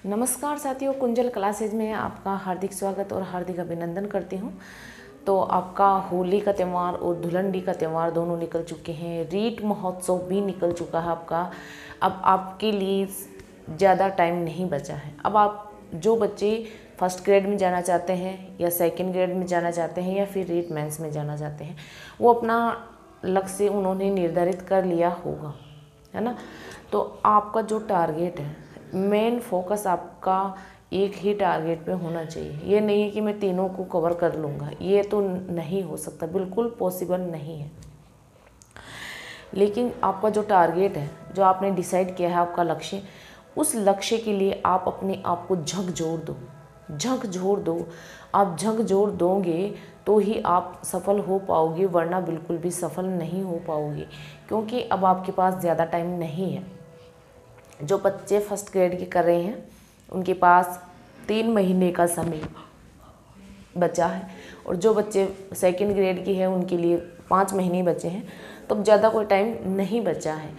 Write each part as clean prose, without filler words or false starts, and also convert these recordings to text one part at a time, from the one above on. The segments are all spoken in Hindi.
नमस्कार साथियों, कुंजल क्लासेज में आपका हार्दिक स्वागत और हार्दिक अभिनंदन करती हूँ। तो आपका होली का त्यौहार और धुलंडी का त्यौहार दोनों निकल चुके हैं। रीट महोत्सव भी निकल चुका है आपका। अब आपके लिए ज़्यादा टाइम नहीं बचा है। अब आप जो बच्चे फर्स्ट ग्रेड में जाना चाहते हैं या सेकंड ग्रेड में जाना चाहते हैं या फिर रीट मेंस में जाना चाहते हैं, वो अपना लक्ष्य उन्होंने निर्धारित कर लिया होगा, है ना। तो आपका जो टारगेट है, मेन फोकस आपका एक ही टारगेट पे होना चाहिए। ये नहीं है कि मैं तीनों को कवर कर लूँगा, ये तो नहीं हो सकता, बिल्कुल पॉसिबल नहीं है। लेकिन आपका जो टारगेट है, जो आपने डिसाइड किया है, आपका लक्ष्य, उस लक्ष्य के लिए आप अपने आप को झकझोर दो, झकझोर दो। आप झकझोर दोगे तो ही आप सफल हो पाओगे, वरना बिल्कुल भी सफल नहीं हो पाओगे, क्योंकि अब आपके पास ज़्यादा टाइम नहीं है। जो बच्चे फर्स्ट ग्रेड के कर रहे हैं उनके पास 3 महीने का समय बचा है, और जो बच्चे सेकंड ग्रेड की है उनके लिए 5 महीने बचे हैं। तो ज़्यादा कोई टाइम नहीं बचा है।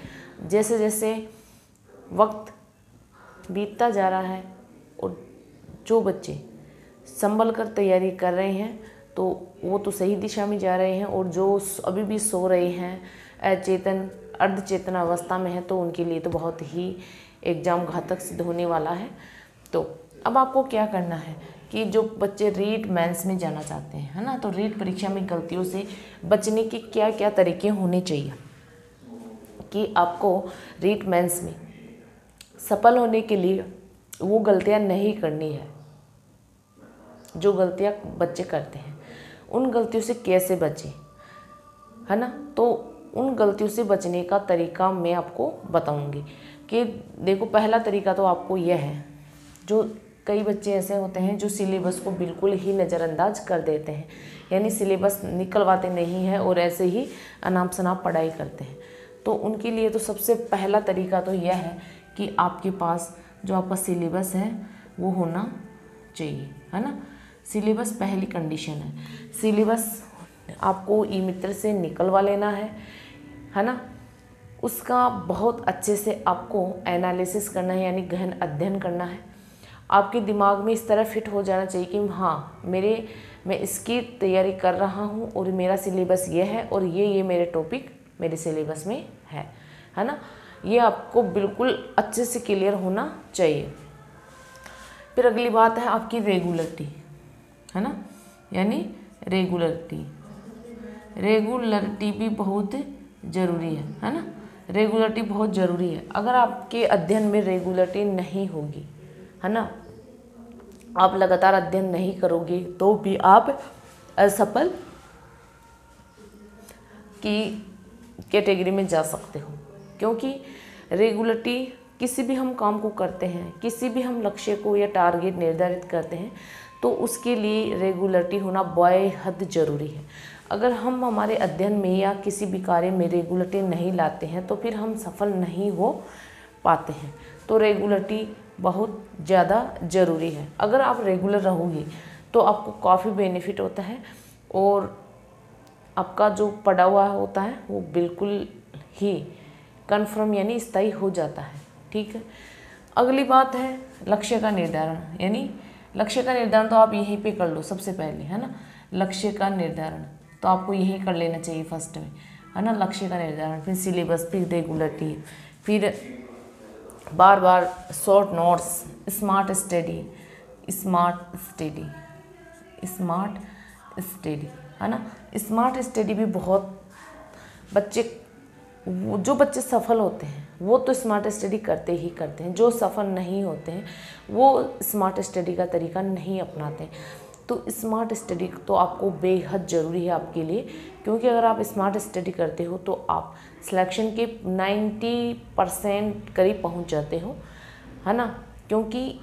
जैसे जैसे वक्त बीतता जा रहा है और जो बच्चे संभल कर तैयारी कर रहे हैं तो वो तो सही दिशा में जा रहे हैं, और जो अभी भी सो रहे हैं, अचेतन अर्धचेतन अवस्था में है, तो उनके लिए तो बहुत ही एग्ज़ाम घातक सिद्ध होने वाला है। तो अब आपको क्या करना है कि जो बच्चे रीट मेंस में जाना चाहते हैं, है ना, तो रीट परीक्षा में गलतियों से बचने के क्या क्या तरीके होने चाहिए कि आपको रीट मेंस में सफल होने के लिए वो गलतियां नहीं करनी है जो गलतियां बच्चे करते हैं। उन गलतियों से कैसे बचें, है ना। तो उन गलतियों से बचने का तरीका मैं आपको बताऊंगी कि देखो, पहला तरीका तो आपको यह है, जो कई बच्चे ऐसे होते हैं जो सिलेबस को बिल्कुल ही नज़रअंदाज कर देते हैं, यानी सिलेबस निकलवाते नहीं हैं और ऐसे ही अनाप शनाप पढ़ाई करते हैं। तो उनके लिए तो सबसे पहला तरीका तो यह है कि आपके पास जो आपका सिलेबस है वो होना चाहिए, है ना। सिलेबस पहली कंडीशन है। सिलेबस आपको ई मित्र से निकलवा लेना है ना। उसका बहुत अच्छे से आपको एनालिसिस करना है, यानी गहन अध्ययन करना है। आपके दिमाग में इस तरह फिट हो जाना चाहिए कि हाँ, मैं इसकी तैयारी कर रहा हूँ और मेरा सिलेबस ये है और ये मेरे टॉपिक मेरे सिलेबस में है ना। ये आपको बिल्कुल अच्छे से क्लियर होना चाहिए। फिर अगली बात है आपकी रेगुलरिटी, है ना, यानी रेगुलरिटी भी बहुत ज़रूरी है ना। रेगुलरिटी बहुत ज़रूरी है। अगर आपके अध्ययन में रेगुलरिटी नहीं होगी, है ना, आप लगातार अध्ययन नहीं करोगे तो भी आप असफल की कैटेगरी में जा सकते हो, क्योंकि रेगुलरिटी, किसी भी हम काम को करते हैं, किसी भी हम लक्ष्य को या टारगेट निर्धारित करते हैं, तो उसके लिए रेगुलरिटी होना बेहद ज़रूरी है। अगर हम हमारे अध्ययन में या किसी भी कार्य में रेगुलरिटी नहीं लाते हैं तो फिर हम सफल नहीं हो पाते हैं। तो रेगुलरिटी बहुत ज़्यादा ज़रूरी है। अगर आप रेगुलर रहोगे तो आपको काफ़ी बेनिफिट होता है और आपका जो पढ़ा हुआ होता है वो बिल्कुल ही कन्फर्म यानी स्थायी हो जाता है। ठीक है। अगली बात है लक्ष्य का निर्धारण, यानी लक्ष्य का निर्धारण तो आप यहीं पे कर लो सबसे पहले, है ना। लक्ष्य का निर्धारण तो आपको यही कर लेना चाहिए फर्स्ट में, है ना। लक्ष्य का निर्धारण, फिर सिलेबस, फिर रेगुलरिटी, फिर बार बार शॉर्ट नोट्स, स्मार्ट स्टडी, है ना। स्मार्ट स्टडी भी बहुत जो बच्चे सफल होते हैं वो तो स्मार्ट स्टडी करते ही करते हैं। जो सफल नहीं होते हैं वो स्मार्ट स्टडी का तरीका नहीं अपनाते। तो स्मार्ट स्टडी तो आपको बेहद ज़रूरी है आपके लिए, क्योंकि अगर आप स्मार्ट स्टडी करते हो तो आप सिलेक्शन के 90% करीब पहुंच जाते हो, है ना। क्योंकि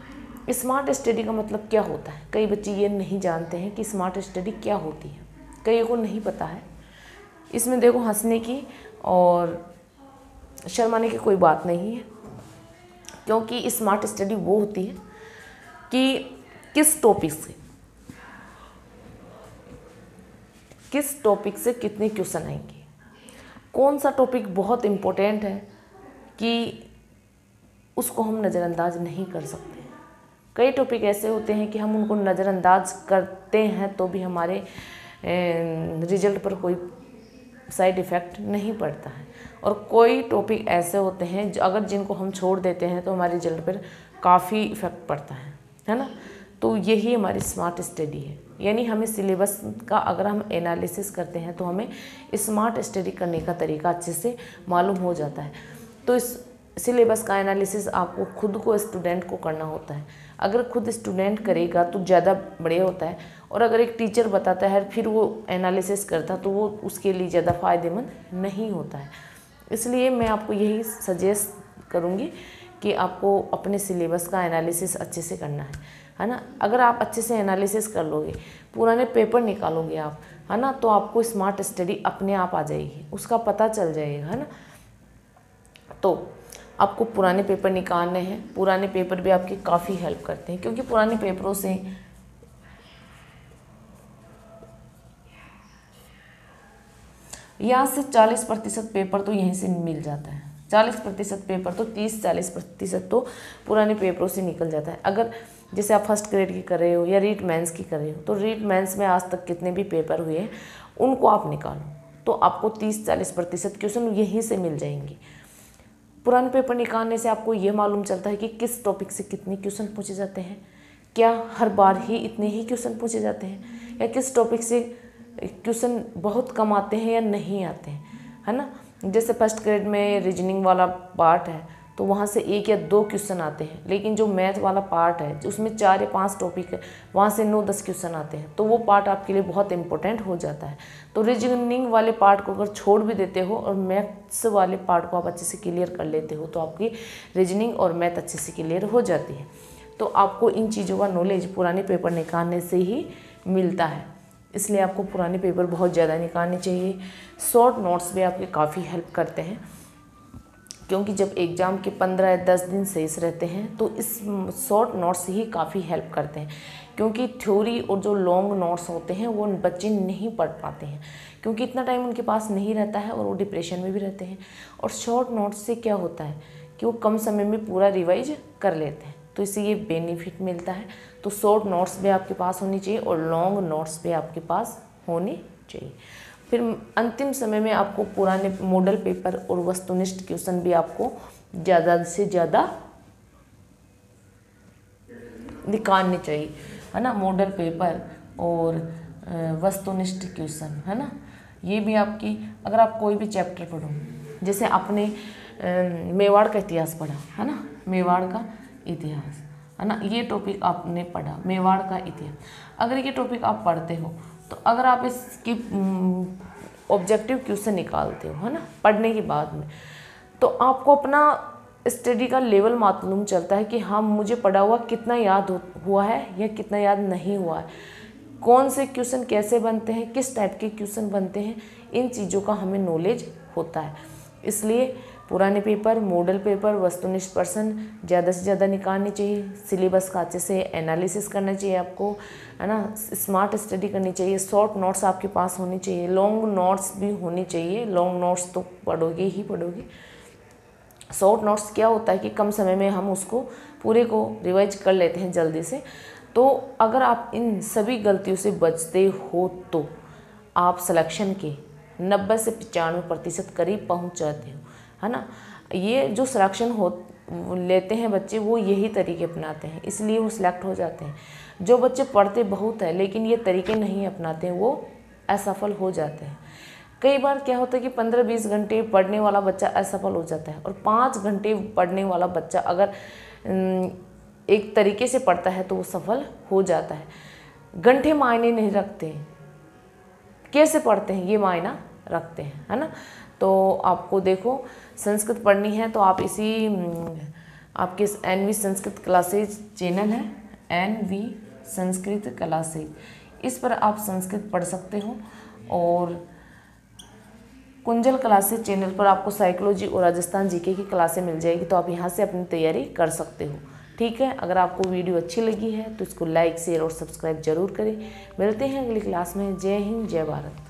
स्मार्ट स्टडी का मतलब क्या होता है, कई बच्चे ये नहीं जानते हैं कि स्मार्ट स्टडी क्या होती है, कई को नहीं पता है। इसमें देखो, हंसने की और शर्माने की कोई बात नहीं है, क्योंकि स्मार्ट स्टडी वो होती है कि किस टॉपिक से कितने क्वेश्चन आएंगे, कौन सा टॉपिक बहुत इम्पोर्टेंट है कि उसको हम नज़रअंदाज नहीं कर सकते, कई टॉपिक ऐसे होते हैं कि हम उनको नज़रअंदाज करते हैं तो भी हमारे रिजल्ट पर कोई साइड इफ़ेक्ट नहीं पड़ता है, और कोई टॉपिक ऐसे होते हैं अगर जिनको हम छोड़ देते हैं तो हमारे रिजल्ट पर काफ़ी इफ़ेक्ट पड़ता है ना। तो यही हमारी स्मार्ट स्टडी है, यानी हमें सिलेबस का अगर हम एनालिसिस करते हैं तो हमें स्मार्ट स्टडी करने का तरीका अच्छे से मालूम हो जाता है। तो इस सिलेबस का एनालिसिस आपको खुद को, स्टूडेंट को करना होता है। अगर खुद स्टूडेंट करेगा तो ज़्यादा बढ़िया होता है, और अगर एक टीचर बताता है फिर वो एनालिसिस करता तो वो उसके लिए ज़्यादा फ़ायदेमंद नहीं होता है। इसलिए मैं आपको यही सजेस्ट करूँगी कि आपको अपने सिलेबस का एनालिसिस अच्छे से करना है ना। अगर आप अच्छे से एनालिसिस कर लोगे, पुराने पेपर निकालोगे आप, है ना, तो आपको स्मार्ट स्टडी अपने आप आ जाएगी, उसका पता चल जाएगा, है ना। तो आपको पुराने पेपर निकालने हैं। पुराने पेपर भी आपकी काफ़ी हेल्प करते हैं, क्योंकि पुराने पेपरों से यहाँ से 40% पेपर तो यहीं से मिल जाता है। 40% पेपर तो 30-40% तो पुराने पेपरों से निकल जाता है। अगर जैसे आप फर्स्ट ग्रेड की कर रहे हो या रीट मेंस की कर रहे हो, तो रीट मेंस में आज तक कितने भी पेपर हुए हैं उनको आप निकालो, तो आपको 30-40% क्वेश्चन यहीं से मिल जाएंगे। पुराने पेपर निकालने से आपको ये मालूम चलता है कि किस टॉपिक से कितने क्वेश्चन पूछे जाते हैं, क्या हर बार ही इतने ही क्वेश्चन पूछे जाते हैं, या किस टॉपिक से क्वेश्चन बहुत कम आते हैं या नहीं आते हैं, है ना। जैसे फर्स्ट ग्रेड में रीजनिंग वाला पार्ट है तो वहाँ से 1 या 2 क्वेश्चन आते हैं, लेकिन जो मैथ वाला पार्ट है उसमें 4 या 5 टॉपिक है, वहाँ से 9-10 क्वेश्चन आते हैं, तो वो पार्ट आपके लिए बहुत इंपॉर्टेंट हो जाता है। तो रीजनिंग वाले पार्ट को अगर छोड़ भी देते हो और मैथ्स वाले पार्ट को आप अच्छे से क्लियर कर लेते हो तो आपकी रीजनिंग और मैथ अच्छे से क्लियर हो जाती है। तो आपको इन चीज़ों का नॉलेज पुराने पेपर निकालने से ही मिलता है, इसलिए आपको पुराने पेपर बहुत ज़्यादा निकालने चाहिए। शॉर्ट नोट्स भी आपके काफ़ी हेल्प करते हैं, क्योंकि जब एग्ज़ाम के 15 या 10 दिन शेष रहते हैं तो इस शॉर्ट नोट्स ही काफ़ी हेल्प करते हैं, क्योंकि थ्योरी और जो लॉन्ग नोट्स होते हैं वो बच्चे नहीं पढ़ पाते हैं, क्योंकि इतना टाइम उनके पास नहीं रहता है और वो डिप्रेशन में भी रहते हैं। और शॉर्ट नोट्स से क्या होता है कि वो कम समय में पूरा रिवाइज कर लेते हैं, तो इससे ये बेनिफिट मिलता है। तो शॉर्ट नोट्स भी आपके पास होनी चाहिए और लॉन्ग नोट्स भी आपके पास होनी चाहिए। फिर अंतिम समय में आपको पुराने मॉडल पेपर और वस्तुनिष्ठ क्वेश्चन भी आपको ज़्यादा से ज़्यादा निकालने चाहिए, है ना। मॉडल पेपर और वस्तुनिष्ठ क्वेश्चन, है ना, ये भी आपकी, अगर आप कोई भी चैप्टर पढ़ो, जैसे आपने मेवाड़ का इतिहास पढ़ा, है ना, मेवाड़ का इतिहास, है ना, ये टॉपिक आपने पढ़ा, मेवाड़ का इतिहास। अगर ये टॉपिक आप पढ़ते हो तो अगर आप इसकी ऑब्जेक्टिव क्वेश्चन निकालते हो, है ना, पढ़ने के बाद में, तो आपको अपना स्टडी का लेवल मालूम चलता है कि हाँ मुझे पढ़ा हुआ कितना याद हुआ है या कितना याद नहीं हुआ है, कौन से क्वेश्चन कैसे बनते हैं, किस टाइप के क्वेश्चन बनते हैं, इन चीज़ों का हमें नॉलेज होता है। इसलिए पुराने पेपर, मॉडल पेपर, वस्तुनिष्ठ प्रश्न ज़्यादा से ज़्यादा निकालने चाहिए। सिलेबस का अच्छे से एनालिसिस करना चाहिए आपको, है ना, स्मार्ट स्टडी करनी चाहिए। शॉर्ट नोट्स आपके पास होनी चाहिए, लॉन्ग नोट्स भी होनी चाहिए। लॉन्ग नोट्स तो पढ़ोगे ही पढ़ोगे। शॉर्ट नोट्स क्या होता है कि कम समय में हम उसको पूरे को रिवाइज कर लेते हैं जल्दी से। तो अगर आप इन सभी गलतियों से बचते हो तो आप सिलेक्शन के 90 से 95% करीब पहुँच जाते हो, है ना। ये जो सिलेक्शन हो लेते हैं बच्चे, वो यही तरीके अपनाते हैं, इसलिए वो सिलेक्ट हो जाते हैं। जो बच्चे पढ़ते बहुत है लेकिन ये तरीके नहीं अपनाते हैं, वो असफल हो जाते हैं। कई बार क्या होता है कि 15-20 घंटे पढ़ने वाला बच्चा असफल हो जाता है, और 5 घंटे पढ़ने वाला बच्चा अगर एक तरीके से पढ़ता है तो वो सफल हो जाता है। घंटे मायने नहीं रखते, कैसे पढ़ते हैं ये मायना रखते हैं, है ना। तो आपको देखो संस्कृत पढ़नी है तो आप इसी आपके NV संस्कृत क्लासेज चैनल है, NV संस्कृत क्लासेज, इस पर आप संस्कृत पढ़ सकते हो। और कुंजल क्लासेज चैनल पर आपको साइकोलॉजी और राजस्थान जीके की क्लासें मिल जाएगी, तो आप यहाँ से अपनी तैयारी कर सकते हो। ठीक है, अगर आपको वीडियो अच्छी लगी है तो इसको लाइक, शेयर और सब्सक्राइब जरूर करें। मिलते हैं अगली क्लास में। जय हिंद, जय भारत।